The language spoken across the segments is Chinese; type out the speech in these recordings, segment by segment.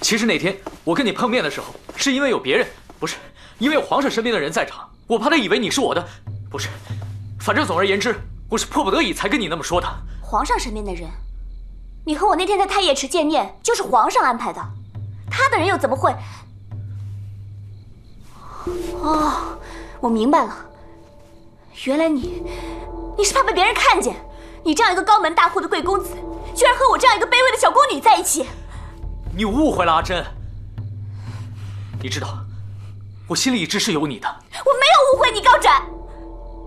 其实那天我跟你碰面的时候，是因为有别人，不是因为有皇上身边的人在场，我怕他以为你是我的，不是，反正总而言之，我是迫不得已才跟你那么说的。皇上身边的人，你和我那天在太液池见面，就是皇上安排的，他的人又怎么会？哦，我明白了，原来你是怕被别人看见，你这样一个高门大户的贵公子，居然和我这样一个卑微的小宫女在一起。你误会了，阿珍。你知道，我心里一直是有你的。我没有误会你，高展。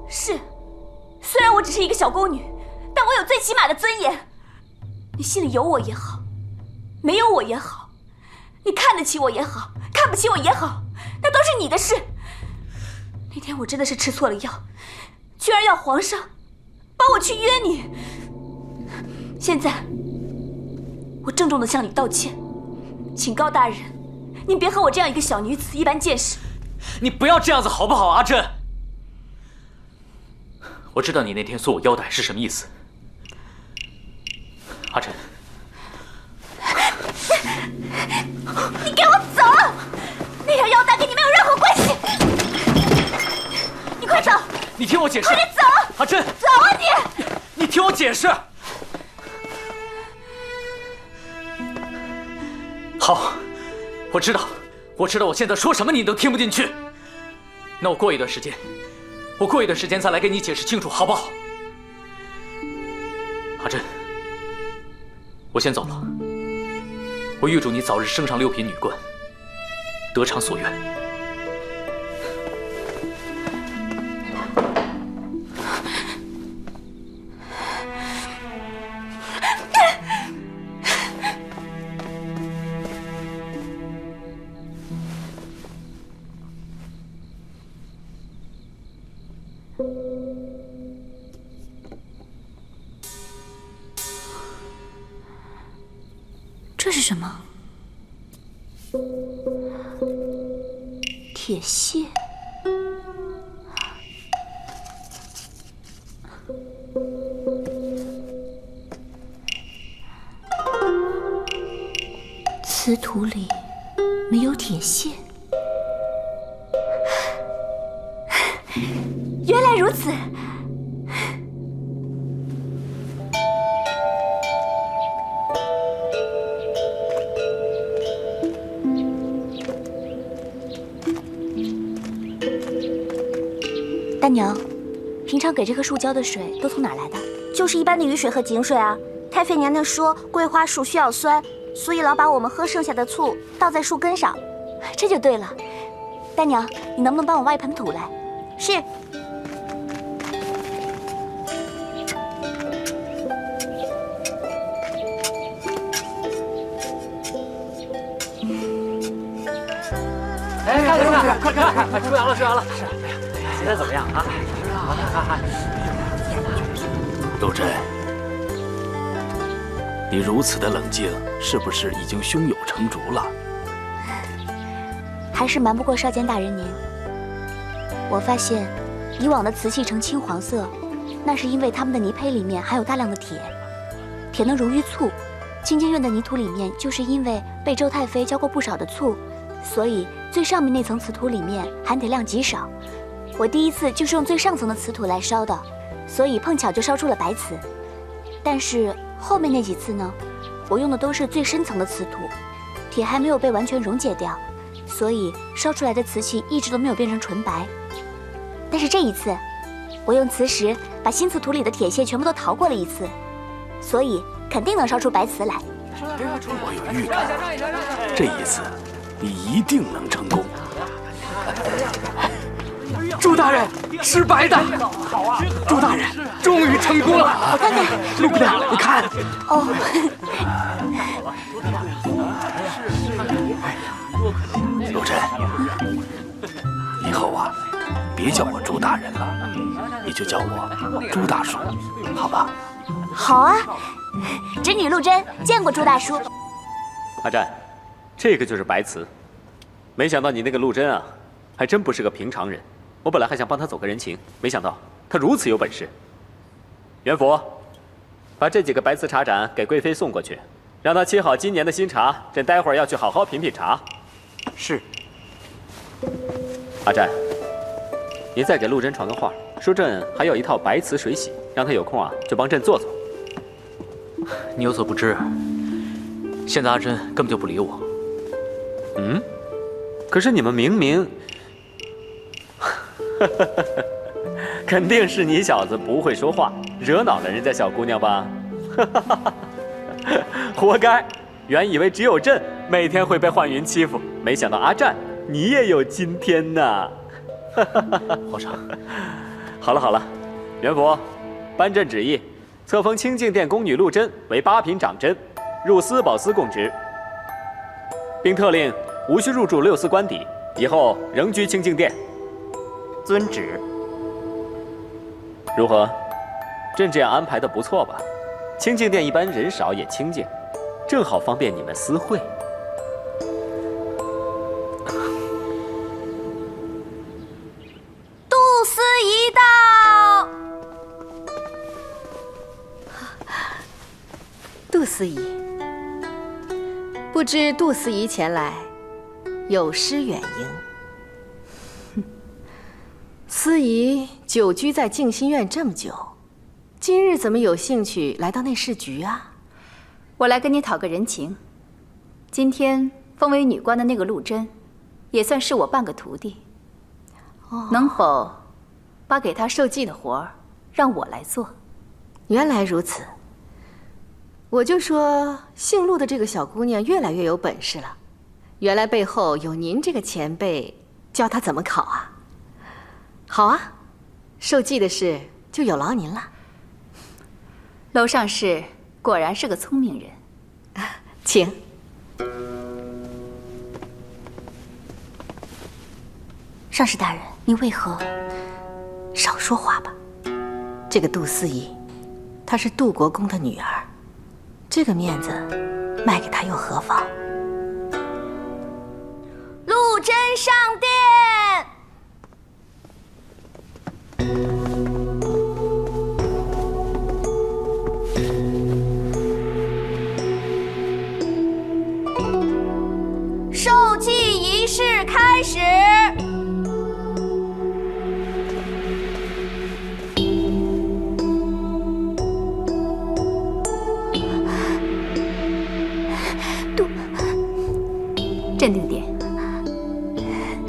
是，虽然我只是一个小宫女，但我有最起码的尊严。你心里有我也好，没有我也好，你看得起我也好，看不起我也好，那都是你的事。那天我真的是吃错了药，居然要皇上帮我去约你。现在，我郑重地向你道歉，请高大人，您别和我这样一个小女子一般见识。你不要这样子好不好，阿珍？我知道你那天说我腰带是什么意思，阿珍。你给我走！那条腰带跟你没有任何关系。你快走！你听我解释。快点走！阿珍，走啊你！你听我解释。好，我知道，我现在说什么你都听不进去。那我过一段时间再来给你解释清楚，好不好？阿珍，我先走了。我预祝你早日升上6品女官，得偿所愿。这是什么？铁屑。瓷土里没有铁屑。原来如此。大娘，平常给这棵树浇的水都从哪儿来的？就是一般的雨水和井水啊。太妃娘娘说桂花树需要酸，所以老把我们喝剩下的醋倒在树根上。这就对了。大娘，你能不能帮我挖一盆土来？是。哎，快，出羊了！是，现在怎么样啊？陆真，你如此的冷静，是不是已经胸有成竹了？还是瞒不过少监大人您。我发现，以往的瓷器呈青黄色，那是因为它们的泥胚里面含有大量的铁，铁能溶于醋。清净院的泥土里面，就是因为被周太妃浇过不少的醋，所以最上面那层瓷土里面含铁量极少。我第一次就是用最上层的瓷土来烧的，所以碰巧就烧出了白瓷。但是后面那几次呢，我用的都是最深层的瓷土，铁还没有被完全溶解掉，所以烧出来的瓷器一直都没有变成纯白。但是这一次，我用磁石把新瓷土里的铁屑全部都淘过了一次，所以肯定能烧出白瓷来。我有预感，这一次你一定能成功。朱大人，是白的！朱大人终于成功了！我看看，陆姑娘，你看。哦。陆真，以后啊，别叫我朱大人了，你就叫我朱大叔，好吧？好啊，侄女陆真见过朱大叔。阿占，这个就是白瓷，没想到你那个陆真啊，还真不是个平常人。我本来还想帮他走个人情，没想到他如此有本事。元福，把这几个白瓷茶盏给贵妃送过去，让他沏好今年的新茶，朕待会儿要去好好品品茶。是。阿占，你再给陆贞传个话，说朕还有一套白瓷水洗，让他有空啊就帮朕做做。你有所不知，现在阿珍根本就不理我。嗯，可是你们明明……肯定是你小子不会说话，惹恼了人家小姑娘吧？活该！原以为只有朕每天会被幻云欺负，没想到阿占你也有今天呐！皇上，好了好了，元福，颁朕旨意，册封清净殿宫女陆贞为8品长针，入司宝司供职，并特令无需入住6司官邸，以后仍居清净殿。遵旨。如何？朕这样安排的不错吧？清净殿一般人少也清静，正好方便你们私会。杜司仪到。杜司仪，不知杜司仪前来有失远迎。司仪久居在静心院这么久，今日怎么有兴趣来到内侍局啊？我来跟你讨个人情。今天封为女官的那个陆贞，也算是我半个徒弟。能否把给她授祭的活儿让我来做？原来如此。我就说姓陆的这个小姑娘越来越有本事了，原来背后有您这个前辈教她怎么考啊。好啊，授祭的事就有劳您了。楼上士果然是个聪明人，请。上士大人，你为何少说话吧？这个杜司仪，她是杜国公的女儿，这个面子卖给她又何妨？陆贞上殿。授祭仪式开始。镇定点，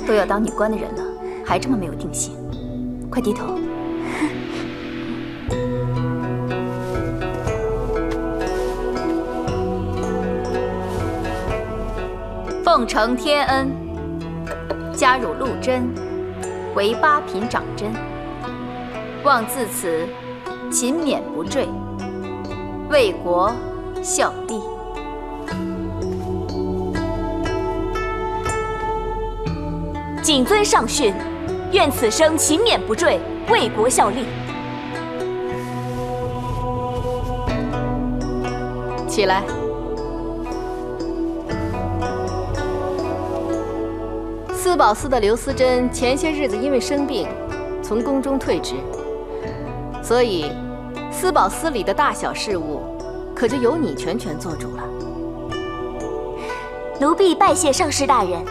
都要当女官的人了，还这么没有定性，快低头。奉承天恩，加入陆贞为8品长针，望自此勤勉不坠，为国效力。谨遵上训，愿此生勤勉不坠，为国效力。起来。司宝司的刘思贞前些日子因为生病，从宫中退职，所以司宝司里的大小事务，可就由你全权做主了。奴婢拜谢上士大人。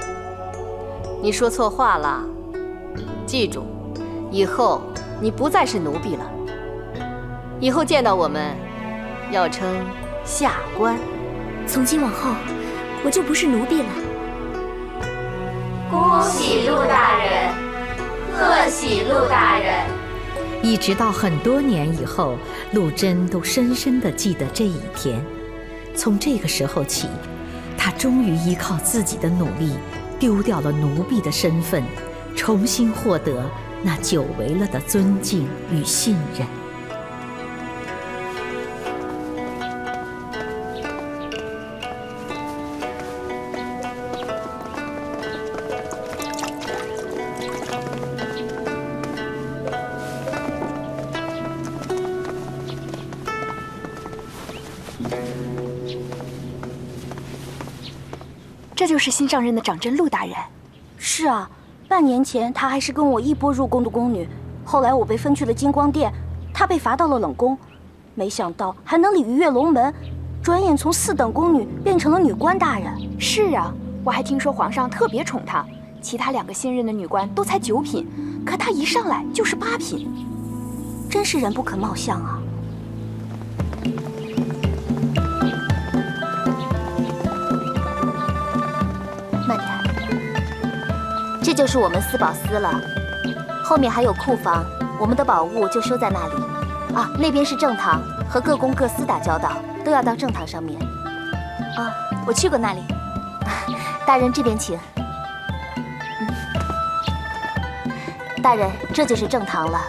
你说错话了，记住，以后你不再是奴婢了。以后见到我们，要称下官。从今往后，我就不是奴婢了。恭喜陆大人，贺喜陆大人。一直到很多年以后，陆贞都深深地记得这一天。从这个时候起，她终于依靠自己的努力，丢掉了奴婢的身份，重新获得那久违了的尊敬与信任。这就是新上任的长针陆大人。是啊，半年前她还是跟我一波入宫的宫女，后来我被分去了金光殿，她被罚到了冷宫，没想到还能鲤鱼跃龙门，转眼从4等宫女变成了女官大人。是啊，我还听说皇上特别宠她，其他2个新任的女官都才9品，可她一上来就是8品，真是人不可貌相啊！慢点，这就是我们司宝司了，后面还有库房，我们的宝物就收在那里。啊，那边是正堂，和各宫各司打交道，都要到正堂上面。啊，我去过那里。大人这边请。大人，这就是正堂了。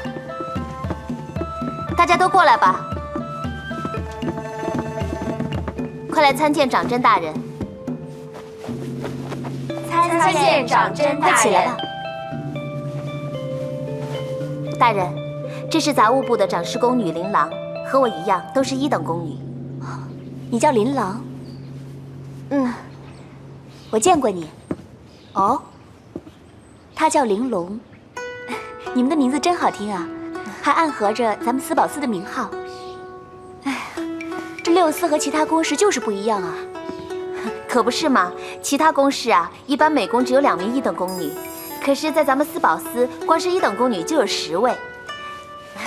大家都过来吧，快来参见掌针大人。参见掌针大人。快起来吧。大人，这是杂物部的掌事宫女琳琅，和我一样都是1等宫女。你叫琳琅？嗯，我见过你。哦，她叫玲珑。你们的名字真好听啊，还暗合着咱们司宝司的名号。哎呀，这6司和其他宫室就是不一样啊。可不是嘛，其他宫室啊，一般每宫只有2名1等宫女，可是，在咱们司宝司，光是1等宫女就有10位。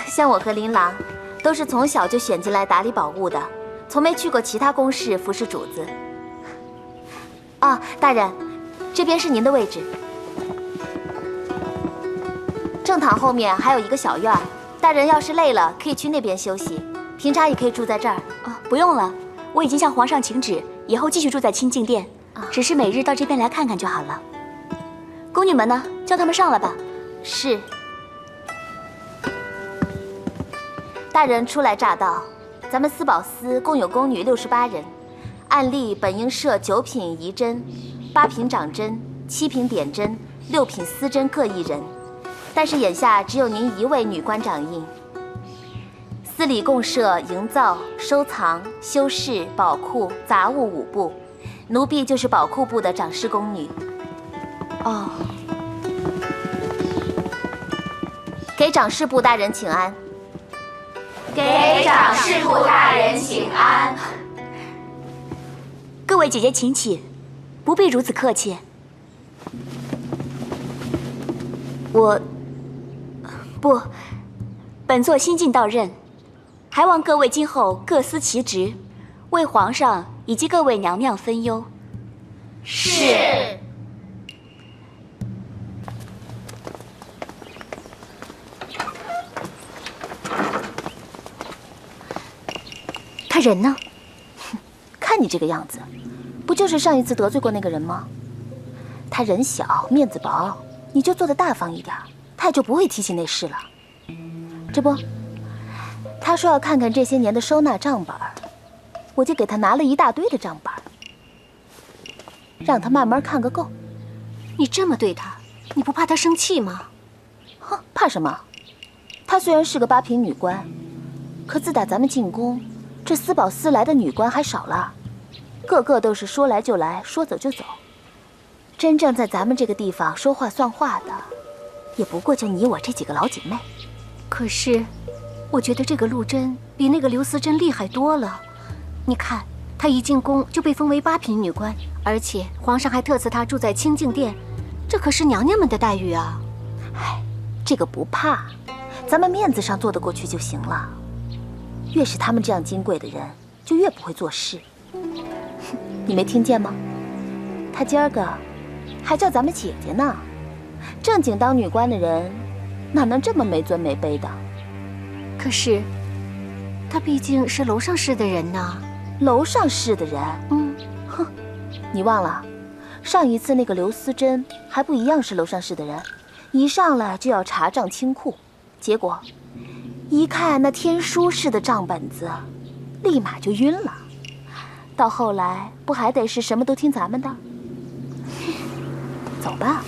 像我和琳琅，都是从小就选进来打理宝物的，从没去过其他宫室服侍主子。啊，大人，这边是您的位置。正堂后面还有一个小院，大人要是累了，可以去那边休息。平常也可以住在这儿。哦，不用了，我已经向皇上请旨，以后继续住在清静殿，只是每日到这边来看看就好了。宫女们呢，叫他们上来吧。是。大人初来乍到，咱们司宝司共有宫女68人，按例本应设9品仪针、8品掌针、7品点针、6品丝针各1人，但是眼下只有您1位女官掌印。司里共设营造、收藏、修饰、宝库、杂物5部，奴婢就是宝库部的掌事宫女。哦，给掌事部大人请安。给掌事部大人请安。各位姐姐请起，不必如此客气。本座新晋到任，还望各位今后各司其职，为皇上以及各位娘娘分忧。是。他人呢？看你这个样子，不就是上一次得罪过那个人吗？他人小面子薄，你就做得大方一点，他也就不会提起那事了。这不，他说要看看这些年的收纳账本，我就给他拿了一大堆的账本，让他慢慢看个够。你这么对他，你不怕他生气吗？哼，怕什么？她虽然是个8品女官，可自打咱们进宫，这司宝司来的女官还少了，个个都是说来就来，说走就走。真正在咱们这个地方说话算话的，也不过就你我这几个老姐妹。可是，我觉得这个陆贞比那个刘思贞厉害多了。你看，她一进宫就被封为8品女官，而且皇上还特赐她住在清静殿，这可是娘娘们的待遇啊！哎，这个不怕，咱们面子上做得过去就行了。越是他们这样金贵的人，就越不会做事。你没听见吗？他今儿个还叫咱们姐姐呢。正经当女官的人，哪能这么没尊没卑的？可是，她毕竟是楼上室的人呐。楼上室的人？哼，你忘了，上一次那个刘思贞还不一样是楼上室的人，一上来就要查账清库，结果一看那天书似的账本子，立马就晕了。到后来不还得是什么都听咱们的？走吧。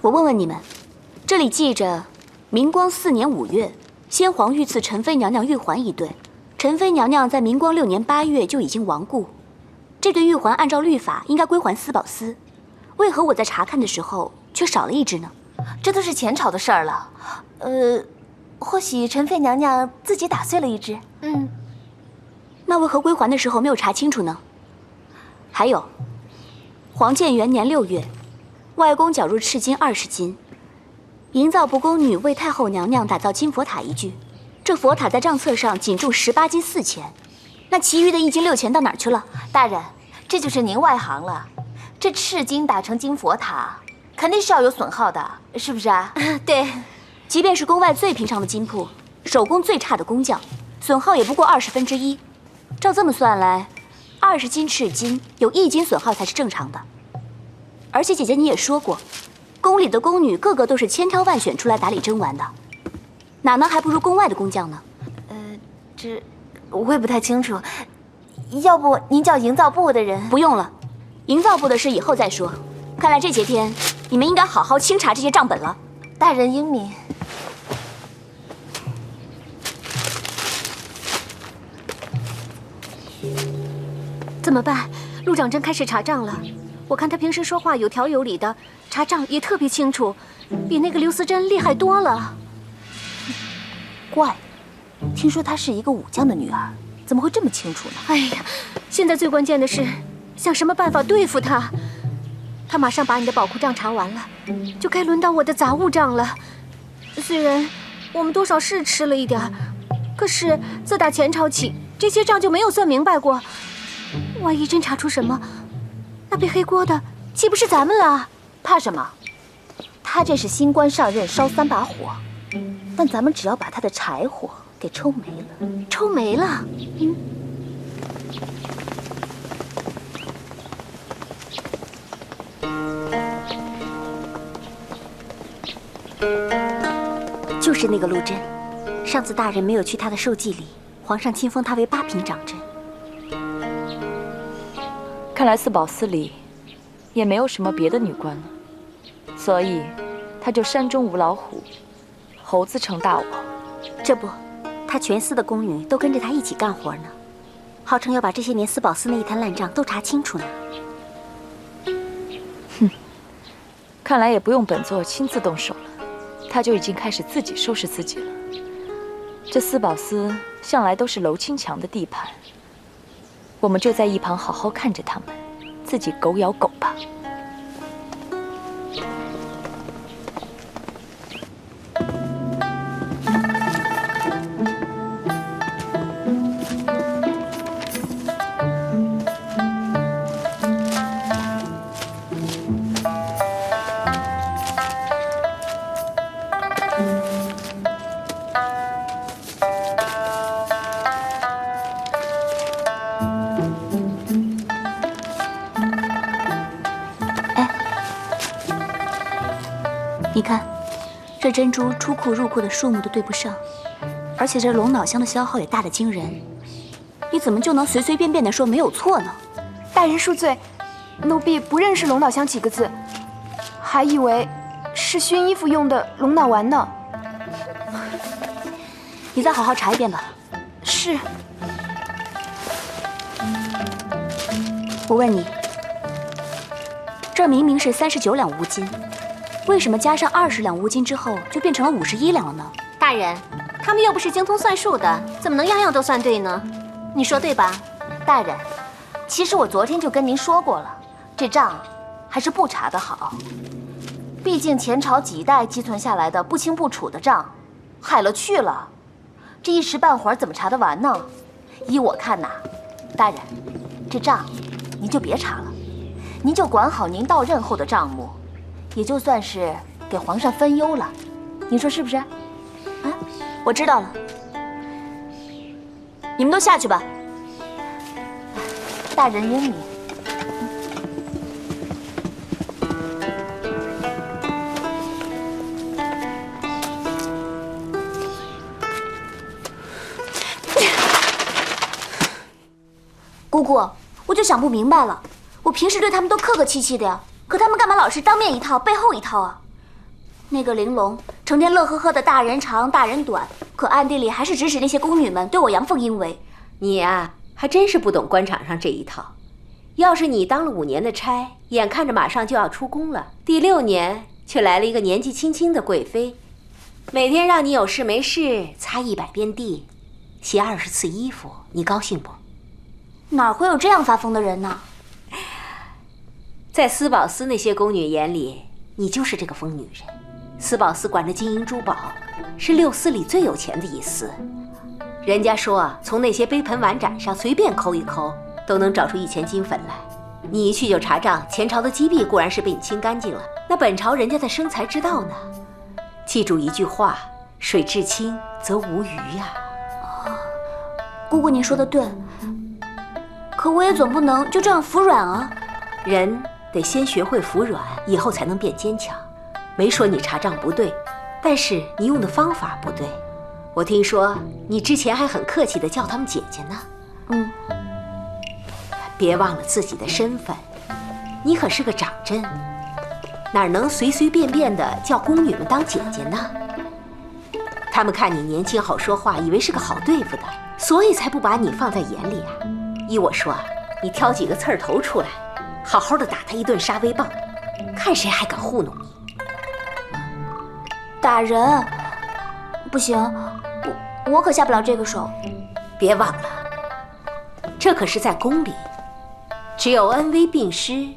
我问问你们，这里记着，明光4年5月，先皇御赐陈妃娘娘玉环一对。陈妃娘娘在明光6年8月就已经亡故，这对玉环按照律法应该归还司宝司，为何我在查看的时候却少了一只呢？这都是前朝的事儿了。或许陈妃娘娘自己打碎了一只。那为何归还的时候没有查清楚呢？还有，黄建元年6月，外公缴入赤金20斤，营造部宫女为太后娘娘打造金佛塔一具，这佛塔在账册上仅注18斤4钱，那其余的1斤6钱到哪儿去了？大人，这就是您外行了。这赤金打成金佛塔，肯定是要有损耗的，是不是啊？对，即便是宫外最平常的金铺，手工最差的工匠，损耗也不过1/20。照这么算来，20斤赤金有1斤损耗才是正常的。而且姐姐你也说过，宫里的宫女个个都是千挑万选出来打理珍玩的，哪能还不如宫外的工匠呢？这我也不太清楚。要不您叫营造部的人？不用了，营造部的事以后再说。看来这些天你们应该好好清查这些账本了。大人英明。怎么办？陆长真开始查账了。我看他平时说话有条有理的，查账也特别清楚，比那个刘思珍厉害多了。怪，听说她是一个武将的女儿，怎么会这么清楚呢？哎呀，现在最关键的是想什么办法对付他。他马上把你的宝库账查完了，就该轮到我的杂物账了。虽然我们多少是吃了一点，可是自打前朝起，这些账就没有算明白过。万一真查出什么，那背黑锅的岂不是咱们了？怕什么？他这是新官上任，烧3把火，但咱们只要把他的柴火给抽没了。抽没了？就是那个陆贞，上次大人没有去他的寿祭里，皇上亲封他为8品长针。看来四宝司里也没有什么别的女官了，所以他就山中无老虎，猴子成大王。这不，他全司的宫女都跟着他一起干活呢，号称要把这些年四宝司那一摊烂账都查清楚呢。哼，看来也不用本座亲自动手了，他就已经开始自己收拾自己了。这四宝司向来都是娄清强的地盘，我们就在一旁好好看着他们，自己狗咬狗吧。你看，这珍珠出库入库的数目都对不上，而且这龙脑香的消耗也大得惊人。你怎么就能随随便便的说没有错呢？大人恕罪，奴婢不认识龙脑香几个字，还以为是熏衣服用的龙脑丸呢。你再好好查一遍吧。是。我问你，这明明是39两乌金。为什么加上20两乌金之后就变成了51两了呢？大人，他们又不是精通算术的，怎么能样样都算对呢？你说对吧？大人，其实我昨天就跟您说过了，这账还是不查的好。毕竟前朝几代积存下来的不清不楚的账，海了去了，这一时半会儿怎么查得完呢？依我看呐，大人，这账您就别查了，您就管好您到任后的账目。也就算是给皇上分忧了，你说是不是？啊，我知道了，你们都下去吧。大人英明。姑姑，我就想不明白了，我平时对他们都客客气气的呀。可他们干嘛老是当面一套背后一套啊？那个玲珑成天乐呵呵的大人长大人短，可暗地里还是指使那些宫女们对我阳奉阴违。你呀，还真是不懂官场上这一套。要是你当了5年的差，眼看着马上就要出宫了，第6年却来了一个年纪轻轻的贵妃，每天让你有事没事擦100遍地，洗20次衣服，你高兴不？哪会有这样发疯的人呢？在司宝司那些宫女眼里，你就是这个疯女人。司宝司管着金银珠宝，是6司里最有钱的一司。人家说，从那些杯盆碗盏上随便抠一抠，都能找出1000斤粉来。你一去就查账，前朝的积弊固然是被你清干净了，那本朝人家的生财之道呢？记住一句话：水至清则无鱼呀。姑姑，你说的对，可我也总不能就这样服软啊。人得先学会服软，以后才能变坚强。没说你查账不对，但是你用的方法不对。我听说你之前还很客气地叫他们姐姐呢。别忘了自己的身份，你可是个长针，哪能随随便便地叫宫女们当姐姐呢？他们看你年轻好说话，以为是个好对付的，所以才不把你放在眼里啊。依我说，你挑几个刺儿头出来，好好的打他一顿杀威棒，看谁还敢糊弄你。打人不行，我可下不了这个手。别忘了，这可是在宫里，只有恩威并施，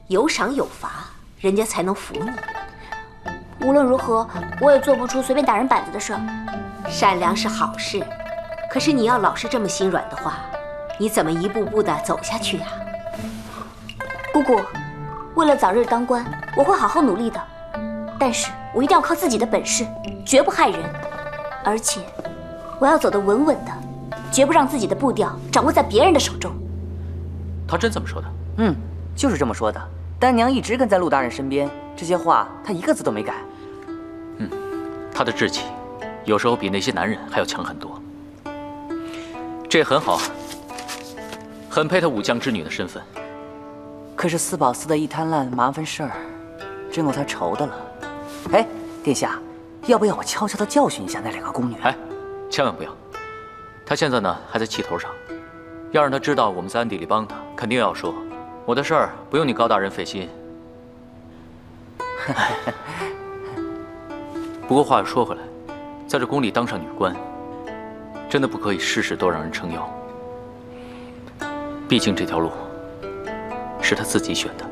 有赏有罚，人家才能服你。无论如何，我也做不出随便打人板子的事儿。善良是好事，可是你要老是这么心软的话，你怎么一步步的走下去呀？姑姑，为了早日当官，我会好好努力的。但是我一定要靠自己的本事，绝不害人。而且，我要走得稳稳的，绝不让自己的步调掌握在别人的手中。他真这么说的？就是这么说的。丹娘一直跟在陆大人身边，这些话他一个字都没改。他的志气，有时候比那些男人还要强很多。这也很好啊，很配他武将之女的身份。可是司宝司的一摊烂麻烦事儿，真够他愁的了。哎，殿下，要不要我悄悄地教训一下那2个宫女？哎，千万不要。他现在呢还在气头上，要让他知道我们在暗地里帮他，肯定要说我的事儿不用你高大人费心。不过话又说回来，在这宫里当上女官，真的不可以事事都让人撑腰。毕竟这条路是他自己选的。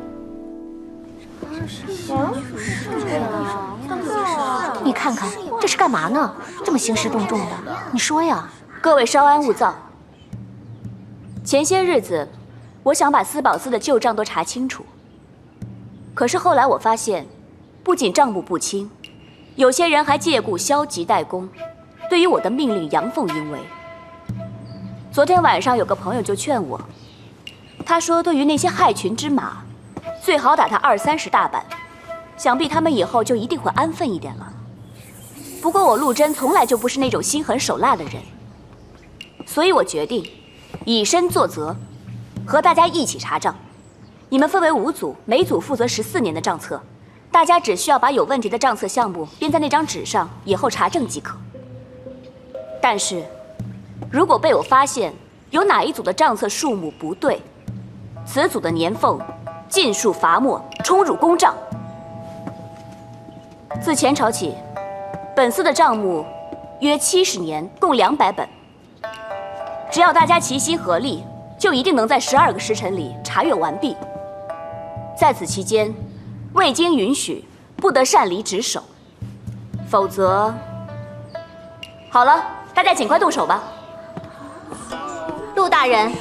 你看看这是干嘛呢？这么兴师动众的，你说呀？各位稍安勿躁。前些日子，我想把司宝司的旧账都查清楚，可是后来我发现，不仅账目不清，有些人还借故消极怠工，对于我的命令阳奉阴违。昨天晚上有个朋友就劝我，他说对于那些害群之马，最好打他20-30大板，想必他们以后就一定会安分一点了。不过我陆贞从来就不是那种心狠手辣的人，所以我决定以身作则，和大家一起查账。你们分为5组，每组负责14年的账册，大家只需要把有问题的账册项目编在那张纸上，以后查证即可。但是，如果被我发现有哪一组的账册数目不对，此组的年俸尽数罚没，冲入公账。自前朝起，本司的账目约70年，共200本。只要大家齐心合力，就一定能在12个时辰里查阅完毕。在此期间，未经允许，不得擅离职守，否则……好了，大家尽快动手吧。陆大人，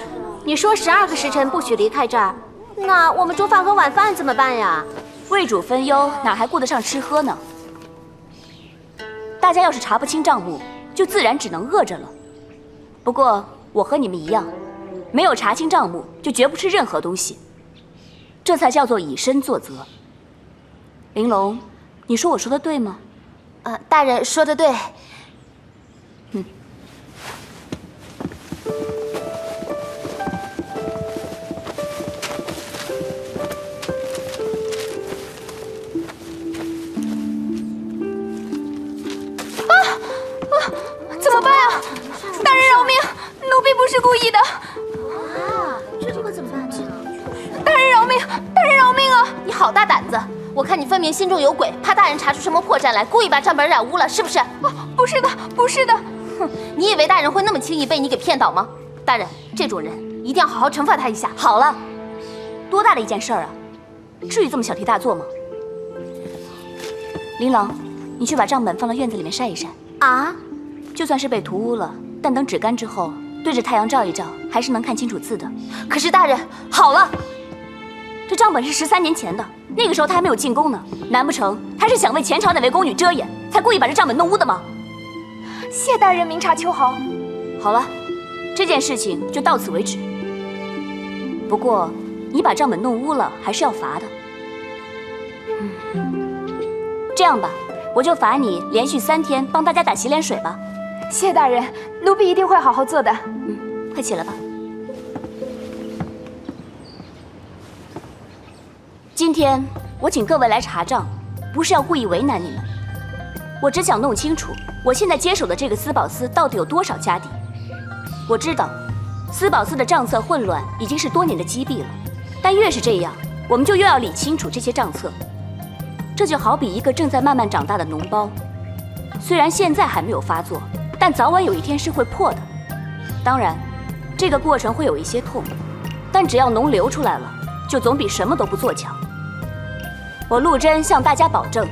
你说12个时辰不许离开这儿，那我们中饭和晚饭怎么办呀？为主分忧，哪还顾得上吃喝呢？大家要是查不清账目，就自然只能饿着了。不过我和你们一样，没有查清账目，就绝不吃任何东西。这才叫做以身作则。玲珑，你说我说的对吗？大人说的对。好大胆子！我看你分明心中有鬼，怕大人查出什么破绽来，故意把账本染污了，是不是？不是的，不是的。哼，你以为大人会那么轻易被你给骗倒吗？大人，这种人一定要好好惩罚他一下。好了，多大的一件事儿啊，至于这么小题大做吗？琳琅，你去把账本放到院子里面晒一晒。啊？就算是被涂污了，但等纸干之后，对着太阳照一照，还是能看清楚字的。可是大人，好了，这账本是13年前的，那个时候他还没有进宫呢。难不成他是想为前朝哪位宫女遮掩，才故意把这账本弄污的吗？谢大人明察秋毫。好了，这件事情就到此为止。不过，你把账本弄污了，还是要罚的。这样吧，我就罚你连续3天帮大家打洗脸水吧。谢大人，奴婢一定会好好做的。快起来吧。今天我请各位来查账，不是要故意为难你们，我只想弄清楚我现在接手的这个司宝司到底有多少家底。我知道司宝司的账册混乱已经是多年的积弊了，但越是这样，我们就越要理清楚这些账册。这就好比一个正在慢慢长大的脓包，虽然现在还没有发作，但早晚有一天是会破的。当然，这个过程会有一些痛，但只要脓流出来了，就总比什么都不做强。我陆贞向大家保证，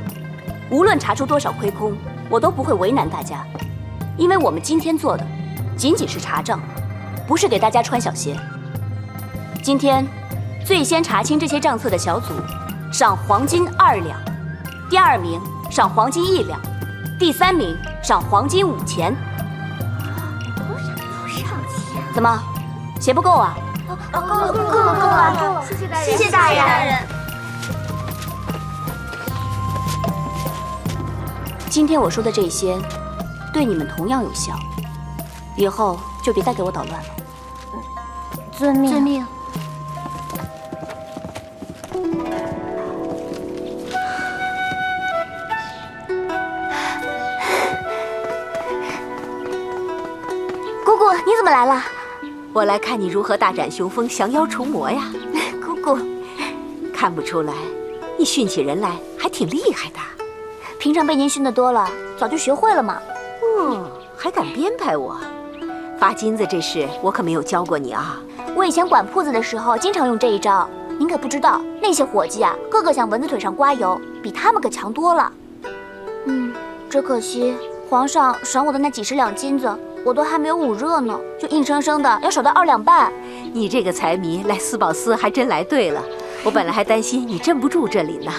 无论查出多少亏空，我都不会为难大家，因为我们今天做的仅仅是查账，不是给大家穿小鞋。今天最先查清这些账册的小组，赏黄金2两，第2名赏黄金1两，第3名赏黄金5钱。怎么，鞋不够啊？够了，谢谢大人，谢谢大人。今天我说的这些，对你们同样有效，以后就别再给我捣乱了。遵命。遵命。姑姑，你怎么来了？我来看你如何大展雄风，降妖除魔呀。姑姑，看不出来，你训起人来还挺厉害的。平常被您训得多了，早就学会了嘛。还敢编排我？发金子这事我可没有教过你啊。我以前管铺子的时候，经常用这一招。您可不知道，那些伙计啊，个个像蚊子腿上刮油，比他们可强多了。只可惜皇上赏我的那几10两金子，我都还没有捂热呢，就硬生生的要少到2两半。你这个财迷来司宝司还真来对了，我本来还担心你镇不住这里呢。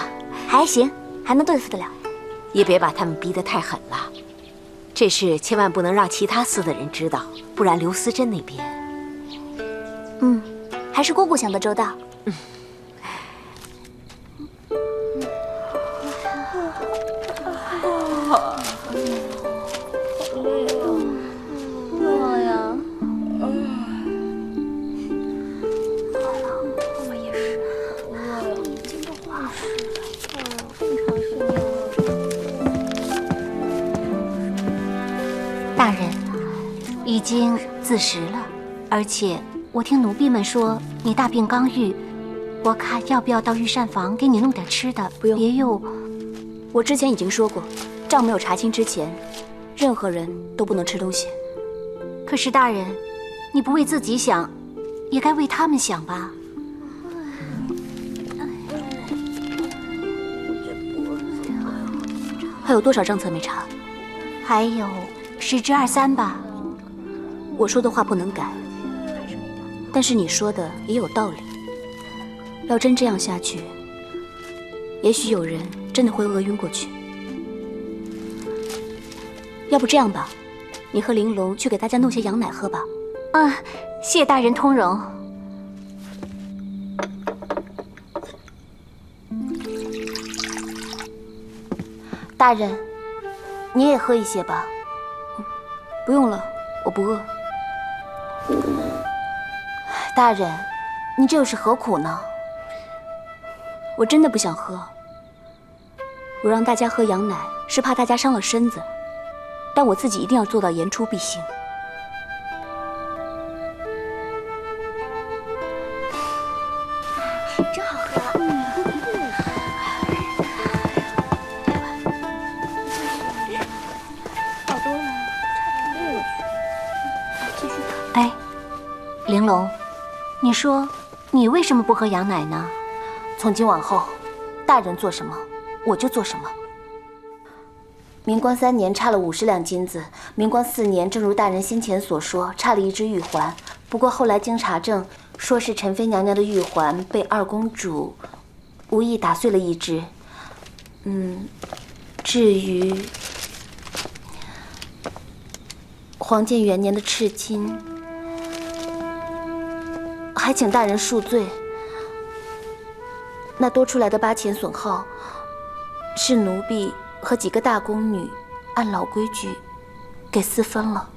还行，还能对付得了。也别把他们逼得太狠了，这事千万不能让其他司的人知道，不然刘思珍那边……还是姑姑想得周到。大人，已经子时了，而且我听奴婢们说你大病刚愈，我看要不要到御膳房给你弄点吃的？不用，别又……我之前已经说过，账没有查清之前，任何人都不能吃东西。可是大人，你不为自己想，也该为他们想吧？还有多少账册没查？还有10之23吧。我说的话不能改，但是你说的也有道理。要真这样下去，也许有人真的会饿晕过去。要不这样吧，你和玲珑去给大家弄些羊奶喝吧。谢大人通融。大人，你也喝一些吧。不用了，我不饿。大人，你这又是何苦呢？我真的不想喝。我让大家喝羊奶，是怕大家伤了身子，但我自己一定要做到言出必行。真好喝。龙，你说你为什么不喝羊奶呢？从今往后，大人做什么，我就做什么。明光3年差了50两金子，明光4年，正如大人先前所说，差了1只玉环。不过后来经查证，说是陈妃娘娘的玉环被二公主无意打碎了1只。至于皇建元年的赤金，还请大人恕罪。那多出来的8钱损耗，是奴婢和几个大宫女按老规矩给私分了。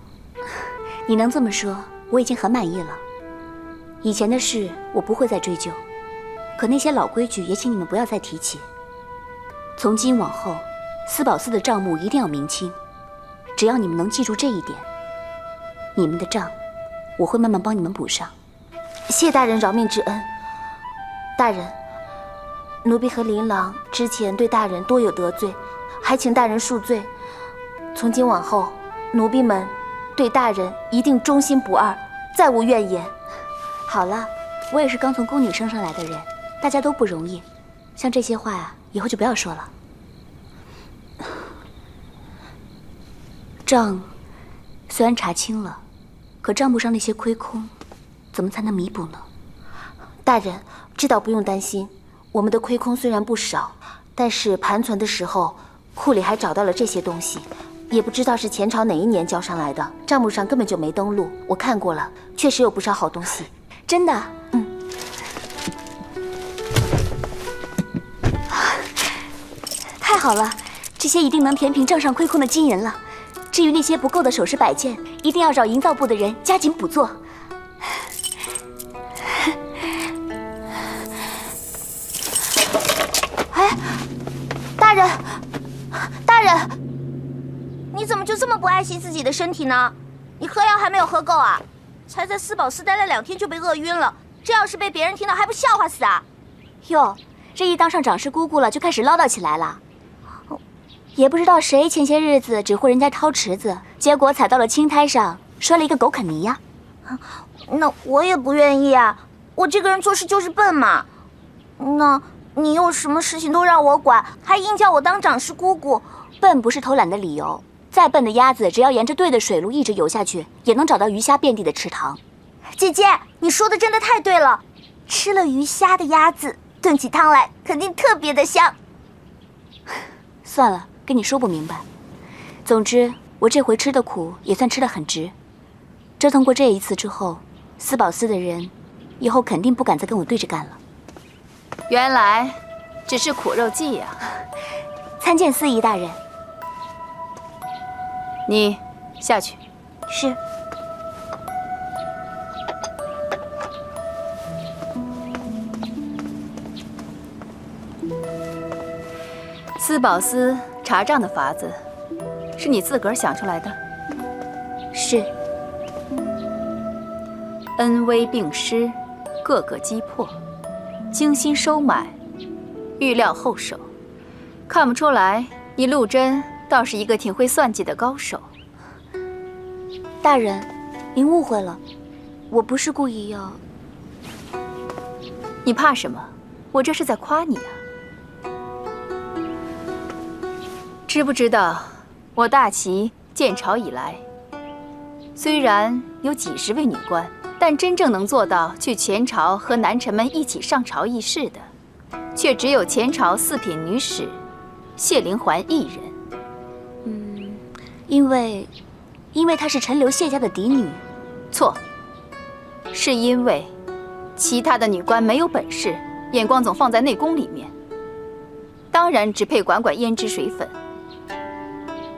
你能这么说，我已经很满意了。以前的事我不会再追究，可那些老规矩也请你们不要再提起。从今往后，司宝司的账目一定要明清。只要你们能记住这一点，你们的账我会慢慢帮你们补上。谢大人饶命之恩。大人，奴婢和琳琅之前对大人多有得罪，还请大人恕罪。从今往后，奴婢们对大人一定忠心不二，再无怨言。好了，我也是刚从宫女升上来的人，大家都不容易，像这些话呀，以后就不要说了。账虽然查清了，可账簿上那些亏空，怎么才能弥补呢？大人，这倒不用担心。我们的亏空虽然不少，但是盘存的时候，库里还找到了这些东西，也不知道是前朝哪一年交上来的，账目上根本就没登录。我看过了，确实有不少好东西。真的？太好了，这些一定能填平账上亏空的金银了。至于那些不够的首饰摆件，一定要找营造部的人加紧补做。哎，大人，大人，你怎么就这么不爱惜自己的身体呢？你喝药还没有喝够啊？才在司宝司待了2天就被饿晕了，这要是被别人听到，还不笑话死啊？哟，这一当上长师姑姑了，就开始唠叨起来了。也不知道谁前些日子指挥人家掏池子，结果踩到了青苔上，摔了一个狗啃泥呀。那我也不愿意啊，我这个人做事就是笨嘛。那你又什么事情都让我管，还硬叫我当长师姑姑，笨不是偷懒的理由。再笨的鸭子，只要沿着对的水路一直游下去，也能找到鱼虾遍地的池塘。姐姐，你说的真的太对了，吃了鱼虾的鸭子炖起汤来肯定特别的香。算了，跟你说不明白。总之，我这回吃的苦也算吃得很值。折腾过这一次之后，司宝司的人以后肯定不敢再跟我对着干了。原来只是苦肉计呀！参见司仪大人。你下去。是。司宝司查账的法子，是你自个儿想出来的？是。恩威并施，各个击破，精心收买，预料后手。看不出来，你陆贞倒是一个挺会算计的高手。大人，您误会了，我不是故意要……你怕什么？我这是在夸你啊！知不知道，我大齐建朝以来，虽然有几十位女官，但真正能做到去前朝和男臣们一起上朝议事的，却只有前朝4品女史谢灵环一人。因为她是陈留谢家的嫡女。错，是因为其他的女官没有本事，眼光总放在内宫里面，当然只配管管胭脂水粉。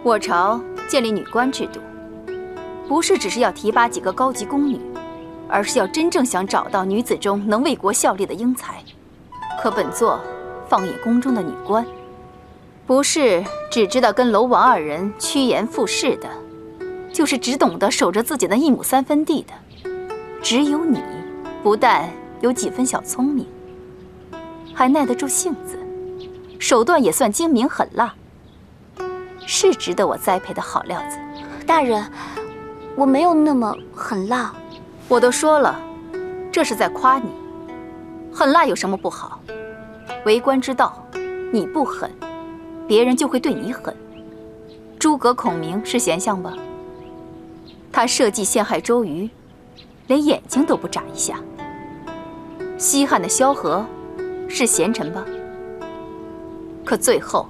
我朝建立女官制度，不是只是要提拔几个高级宫女，而是要真正想找到女子中能为国效力的英才。可本座放眼宫中的女官，不是只知道跟楼王2人趋炎附势的，就是只懂得守着自己的1亩3分地的。只有你，不但有几分小聪明，还耐得住性子，手段也算精明狠辣，是值得我栽培的好料子。大人，我没有那么狠辣。我都说了，这是在夸你。狠辣有什么不好？为官之道，你不狠，别人就会对你狠。诸葛孔明是贤相吧？他设计陷害周瑜，连眼睛都不眨一下。西汉的萧何是贤臣吧？可最后，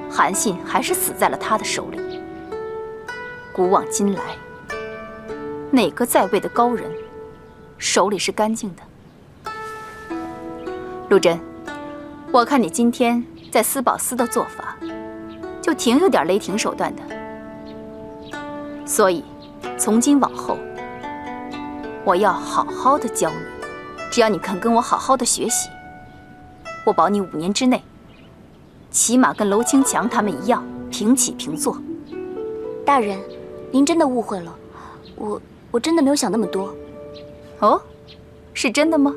韩信还是死在了他的手里。古往今来，哪个在位的高人手里是干净的？陆贞，我看你今天在司宝司的做法，就挺有点雷霆手段的。所以，从今往后，我要好好的教你。只要你肯跟我好好的学习，我保你5年之内，起码跟娄清强他们一样平起平坐。大人，您真的误会了，我真的没有想那么多。哦，是真的吗？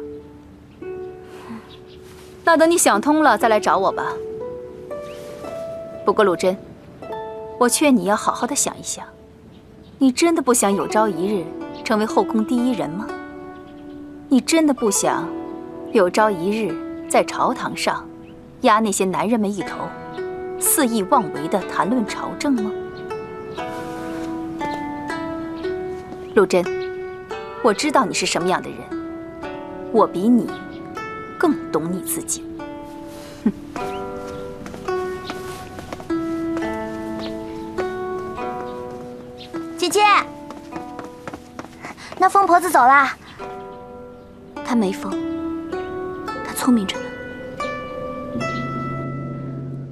那等你想通了再来找我吧。不过陆贞，我劝你要好好的想一想，你真的不想有朝一日成为后宫第一人吗？你真的不想有朝一日在朝堂上压那些男人们一头，肆意妄为的谈论朝政吗？陆贞，我知道你是什么样的人，我比你更懂你自己。姐姐，那疯婆子走啦。她没疯，她聪明着呢。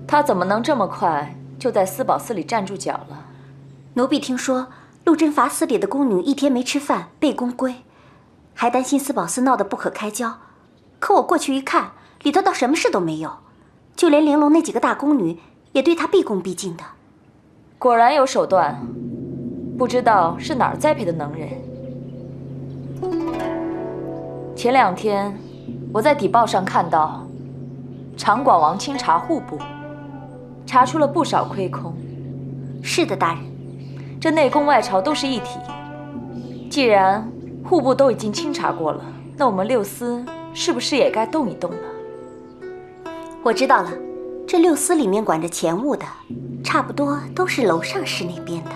她怎么能这么快就在司宝司里站住脚了？奴婢听说陆贞罚司里的宫女1天没吃饭，背宫规，还担心司宝司闹得不可开交。可我过去一看，里头倒什么事都没有，就连玲珑那几个大宫女也对她毕恭毕敬的。果然有手段，不知道是哪儿栽培的能人。前2天，我在邸报上看到，长广王清查户部，查出了不少亏空。是的，大人。这内宫外朝都是一体，既然户部都已经清查过了，那我们6司是不是也该动一动了？我知道了，这6司里面管着钱务的，差不多都是楼上室那边的。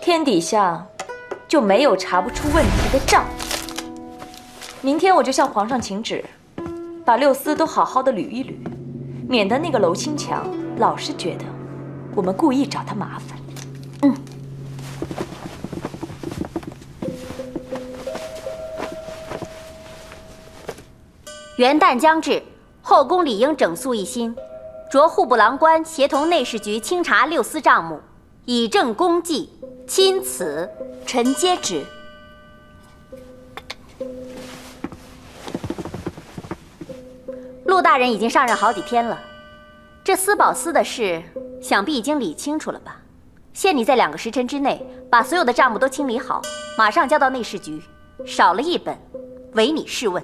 天底下就没有查不出问题的账。明天我就向皇上请旨，把6司都好好的捋一捋，免得那个娄清强老是觉得我们故意找他麻烦。元旦将至，后宫理应整肃一新，着户部郎官协同内侍局清查6司账目，以正公纪。钦此，臣接旨。陆大人已经上任好几天了，这司宝司的事，想必已经理清楚了吧？限你在2个时辰之内，把所有的账目都清理好，马上交到内侍局，少了一本，唯你试问。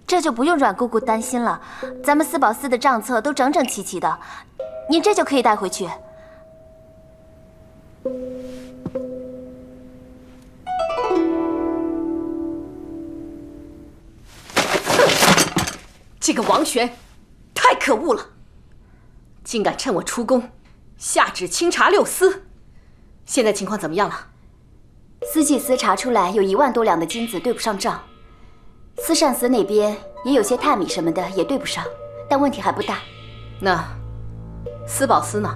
这就不用阮姑姑担心了，咱们司宝司的账册都整整齐齐的，您这就可以带回去。这个王玄太可恶了，竟敢趁我出宫下旨清查6司。现在情况怎么样了？司祭司查出来有1万多两的金子对不上账，司善司那边也有些炭米什么的也对不上，但问题还不大。那司宝司呢？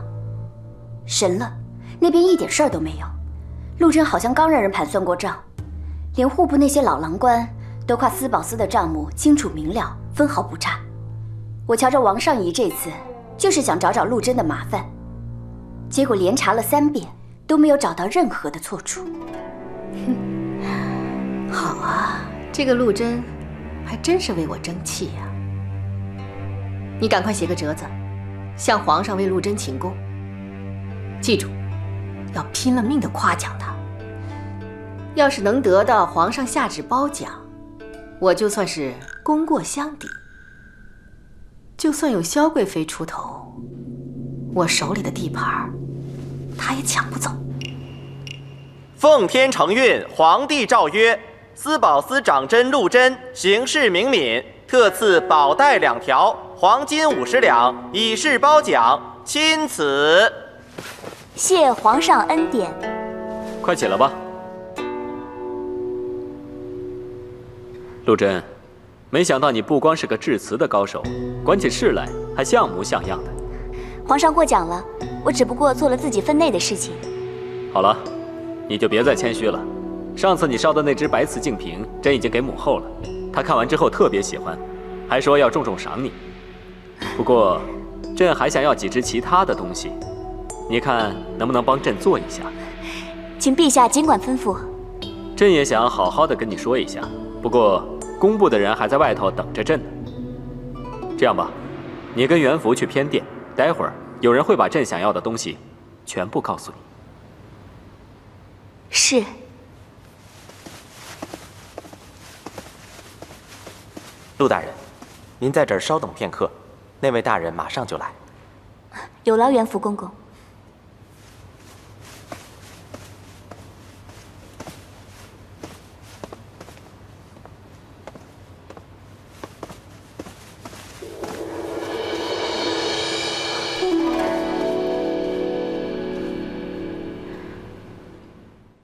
神了，那边一点事儿都没有。陆贞好像刚让人盘算过账，连户部那些老郎官都夸司宝司的账目清楚明了，分毫不差。我瞧着王上仪这次就是想找找陆贞的麻烦，结果连查了3遍都没有找到任何的错处。好啊，这个陆贞还真是为我争气呀。你赶快写个折子，向皇上为陆贞请功。记住，要拼了命的夸奖他。要是能得到皇上下旨褒奖，我就算是功过相抵。就算有萧贵妃出头，我手里的地盘他也抢不走。奉天承运，皇帝诏曰：司宝司长针陆贞行事明敏，特赐宝带2条，黄金50两，以示褒奖，钦此。谢皇上恩典。快起来吧。陆贞，没想到你不光是个致辞的高手，管起事来还像模像样的。皇上过奖了，我只不过做了自己分内的事情。好了，你就别再谦虚了。上次你烧的那只白瓷净瓶，朕已经给母后了，她看完之后特别喜欢，还说要重重赏你。不过，朕还想要几只其他的东西，你看能不能帮朕做一下？请陛下尽管吩咐。朕也想好好的跟你说一下，不过工部的人还在外头等着朕呢。这样吧，你跟元福去偏殿，待会儿有人会把朕想要的东西全部告诉你。是。陆大人，您在这儿稍等片刻，那位大人马上就来。有劳元福公公。